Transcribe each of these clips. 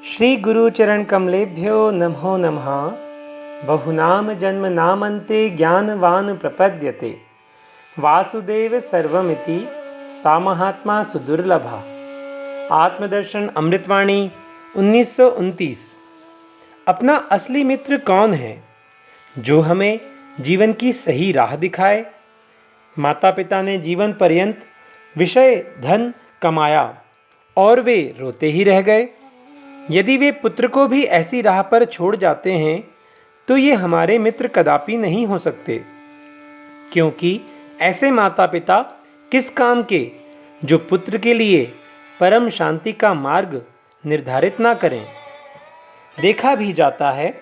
श्री गुरुचरण कमलेभ्यो नमो नमः। बहुनाम जन्म नामन्ते ज्ञानवान प्रपद्यते। वासुदेव सर्वमिति सा महात्मा सुदुर्लभा। आत्मदर्शन अमृतवाणी 1929। अपना असली मित्र कौन है? जो हमें जीवन की सही राह दिखाए। माता पिता ने जीवन पर्यंत विषय धन कमाया और वे रोते ही रह गए। यदि वे पुत्र को भी ऐसी राह पर छोड़ जाते हैं तो ये हमारे मित्र कदापि नहीं हो सकते, क्योंकि ऐसे माता पिता किस काम के जो पुत्र के लिए परम शांति का मार्ग निर्धारित ना करें। देखा भी जाता है,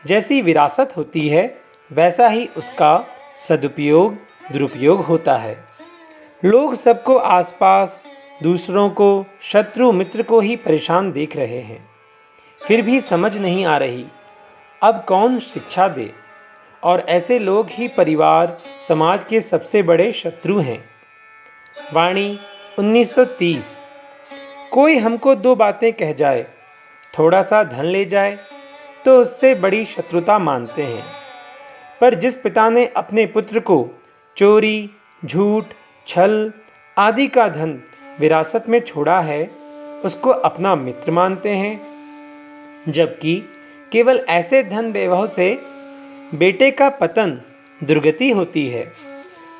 जैसी विरासत होती है वैसा ही उसका सदुपयोग दुरुपयोग होता है। लोग सबको आसपास, दूसरों को, शत्रु मित्र को ही परेशान देख रहे हैं, फिर भी समझ नहीं आ रही अब कौन शिक्षा दे। और ऐसे लोग ही परिवार समाज के सबसे बड़े शत्रु हैं। वाणी 1930। कोई हमको दो बातें कह जाए, थोड़ा सा धन ले जाए तो उससे बड़ी शत्रुता मानते हैं, पर जिस पिता ने अपने पुत्र को चोरी, झूठ, छल आदि का धन विरासत में छोड़ा है, उसको अपना मित्र मानते हैं। जबकि केवल ऐसे धन वैभव से बेटे का पतन, दुर्गति होती है।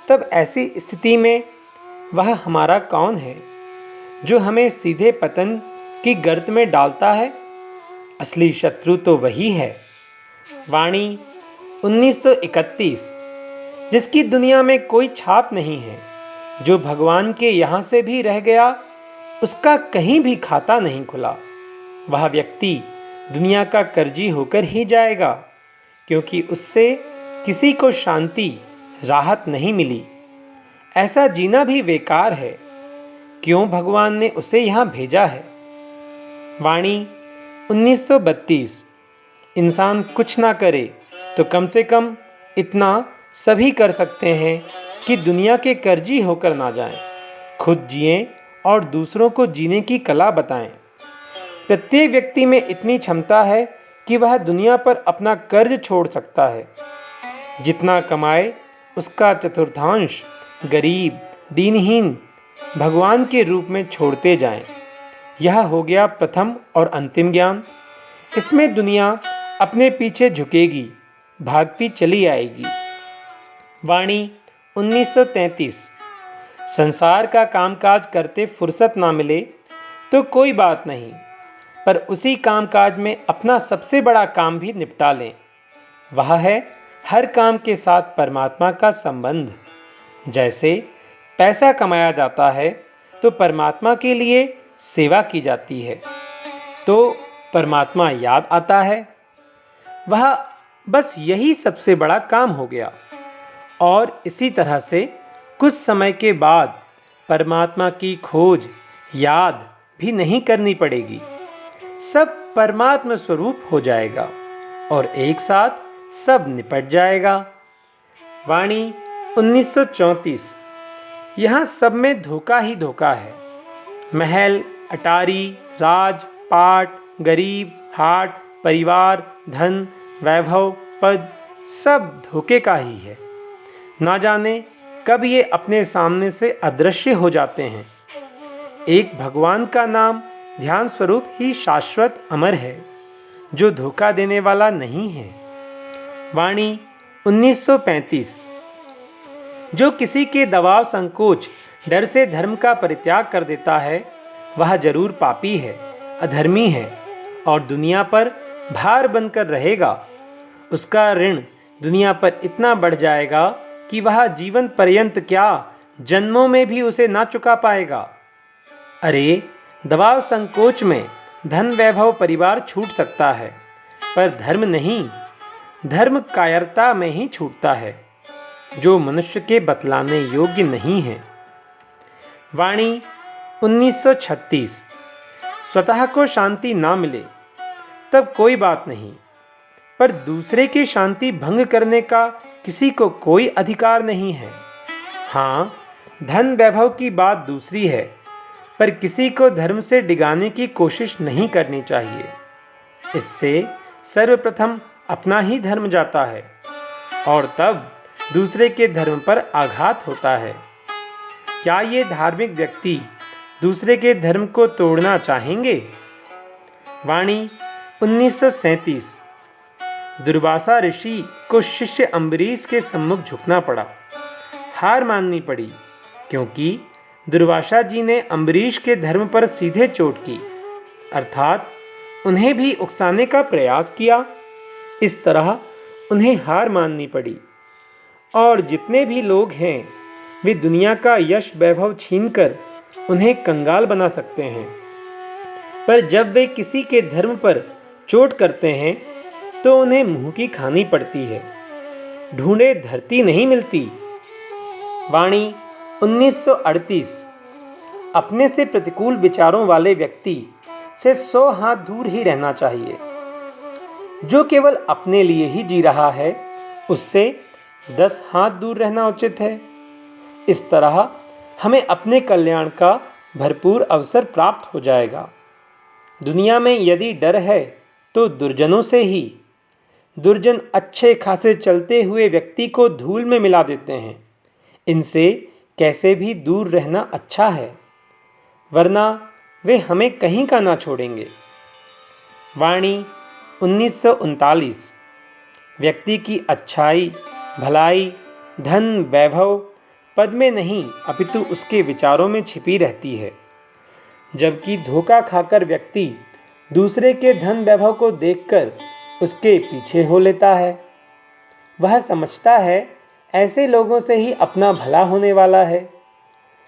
तब ऐसी स्थिति में वह हमारा कौन है जो हमें सीधे पतन की गर्त में डालता है? असली शत्रु तो वही है। वाणी 1931। जिसकी दुनिया में कोई छाप नहीं है, जो भगवान के यहाँ से भी रह गया, उसका कहीं भी खाता नहीं खुला, वह व्यक्ति दुनिया का कर्जी होकर ही जाएगा, क्योंकि उससे किसी को शांति, राहत नहीं मिली। ऐसा जीना भी बेकार है। क्यों भगवान ने उसे यहाँ भेजा है? वाणी 1932। इंसान कुछ ना करे तो कम से कम इतना सभी कर सकते हैं कि दुनिया के कर्जी होकर ना जाएं, खुद जिएं और दूसरों को जीने की कला बताएं। प्रत्येक व्यक्ति में इतनी क्षमता है कि वह दुनिया पर अपना कर्ज छोड़ सकता है। जितना कमाए उसका चतुर्थांश गरीब, दीनहीन भगवान के रूप में छोड़ते जाएं। यह हो गया प्रथम और अंतिम ज्ञान। इसमें दुनिया अपने पीछे झुकेगी, भागती चली आएगी। वाणी 1933। संसार का कामकाज करते फुर्सत ना मिले तो कोई बात नहीं, पर उसी कामकाज में अपना सबसे बड़ा काम भी निपटा लें। वह है हर काम के साथ परमात्मा का संबंध। जैसे पैसा कमाया जाता है तो परमात्मा के लिए सेवा की जाती है, तो परमात्मा याद आता है। वह बस यही सबसे बड़ा काम हो गया। और इसी तरह से कुछ समय के बाद परमात्मा की खोज, याद भी नहीं करनी पड़ेगी। सब परमात्मा स्वरूप हो जाएगा और एक साथ सब निपट जाएगा। वाणी 1934। यहाँ सब में धोखा ही धोखा है। महल, अटारी, राज, पाट, गरीब, हाट, परिवार, धन, वैभव, पद सब धोखे का ही है। ना जाने कब ये अपने सामने से अदृश्य हो जाते हैं। एक भगवान का नाम ध्यान स्वरूप ही शाश्वत अमर है, जो धोखा देने वाला नहीं है। वाणी 1935। जो किसी के दबाव, संकोच, डर से धर्म का परित्याग कर देता है, वह जरूर पापी है, अधर्मी है और दुनिया पर भार बनकर रहेगा। उसका ऋण दुनिया पर इतना बढ़ जाएगा कि वह जीवन पर्यंत क्या, जन्मों में भी उसे ना चुका पाएगा। अरे, दबाव संकोच में धन, वैभव, परिवार छूट सकता है, पर धर्म नहीं। धर्म कायरता में ही छूटता है, जो मनुष्य के बतलाने योग्य नहीं है। वाणी 1936। स्वतः को शांति ना मिले तब कोई बात नहीं, पर दूसरे की शांति भंग करने का किसी को कोई अधिकार नहीं है। हाँ, धन वैभव की बात दूसरी है, पर किसी को धर्म से डिगाने की कोशिश नहीं करनी चाहिए। इससे सर्वप्रथम अपना ही धर्म जाता है और तब दूसरे के धर्म पर आघात होता है। क्या ये धार्मिक व्यक्ति दूसरे के धर्म को तोड़ना चाहेंगे? वाणी 1937। दुर्वासा ऋषि को शिष्य अम्बरीश के सम्मुख झुकना पड़ा, हार माननी पड़ी, क्योंकि दुर्वासा जी ने अम्बरीश के धर्म पर सीधे चोट की, अर्थात उन्हें भी उकसाने का प्रयास किया। इस तरह उन्हें हार माननी पड़ी। और जितने भी लोग हैं वे दुनिया का यश वैभव छीनकर उन्हें कंगाल बना सकते हैं, पर जब वे किसी के धर्म पर चोट करते हैं तो उन्हें मुंह की खानी पड़ती है, ढूंढे धरती नहीं मिलती। वाणी 1938। अपने से प्रतिकूल विचारों वाले व्यक्ति से 100 हाथ दूर ही रहना चाहिए। जो केवल अपने लिए ही जी रहा है उससे 10 हाथ दूर रहना उचित है। इस तरह हमें अपने कल्याण का भरपूर अवसर प्राप्त हो जाएगा। दुनिया में यदि डर है तो दुर्जनों से ही। दुर्जन अच्छे खासे चलते हुए व्यक्ति को धूल में मिला देते हैं। इनसे कैसे भी दूर रहना अच्छा है, वरना वे हमें कहीं का ना छोड़ेंगे। वाणी 1939। व्यक्ति की अच्छाई, भलाई, धन, वैभव पद में नहीं अपितु उसके विचारों में छिपी रहती है। जबकि धोखा खाकर व्यक्ति दूसरे के धन वैभव को देखकर उसके पीछे हो लेता है। वह समझता है ऐसे लोगों से ही अपना भला होने वाला है,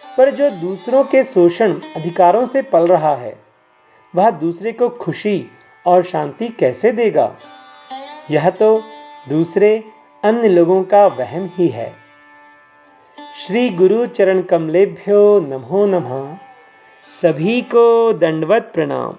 पर जो दूसरों के शोषण अधिकारों से पल रहा है वह दूसरे को खुशी और शांति कैसे देगा? यह तो दूसरे अन्य लोगों का वहम ही है। श्री गुरु चरण कमलेभ्यो नमो नमः। सभी को दंडवत प्रणाम।